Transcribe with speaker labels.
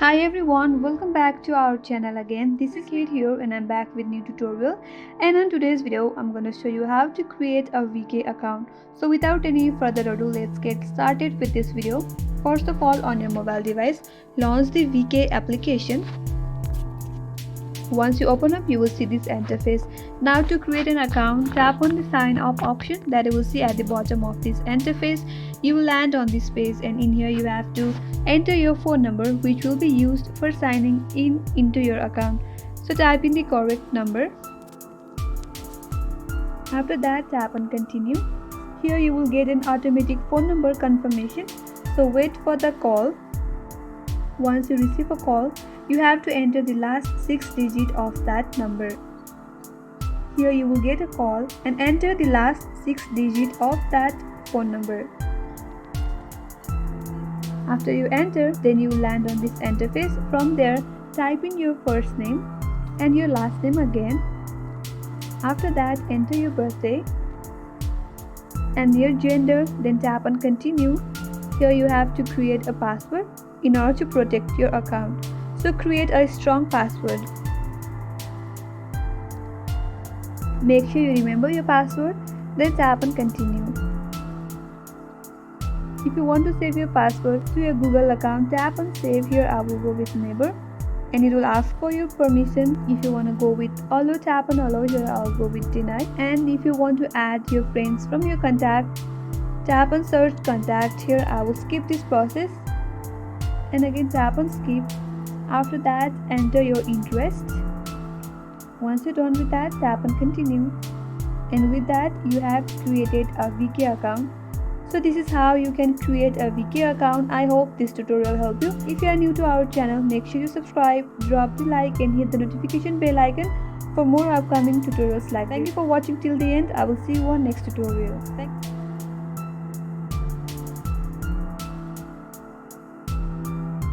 Speaker 1: Hi everyone, welcome back to our channel again. This is Kate here and I'm back with new tutorial. And in today's video, I'm going to show you how to create a VK account. So without any further ado, let's get started with this video. First of all, on your mobile device, launch the VK application. Once you open up, you will see this interface. Now to create an account, tap on the sign up option that you will see at the bottom of this interface. You will land on this page and in here you have to enter your phone number which will be used for signing in into your account. So type in the correct number. After that, tap on continue. Here you will get an automatic phone number confirmation. So wait for the call. Once you receive a call, you have to enter the last 6 digits of that number. Here you will get a call and enter the last 6 digits of that phone number. After you enter, then you will land on this interface. From there, type in your first name and your last name again. After that, enter your birthday and your gender, then tap on continue. Here you have to create a password in order to protect your account. So create a strong password. Make sure you remember your password, then tap on continue. If you want to save your password to your Google account, tap on save. Here I will go with neighbor and it will ask for your permission. If you want to go with allow, tap on allow. Here I'll go with deny. And if you want to add your friends from your contact, tap on search contact. Here I will skip this process and again tap on skip. After that, enter your interest. Once you're done with that, tap on continue. And with that, you have created a VK account. So this is how you can create a VK account. I hope this tutorial helped you. If you are new to our channel, make sure you subscribe, drop the like and hit the notification bell icon for more upcoming tutorials like this. Thank you for watching till the end. I will see you on next tutorial. Thank you.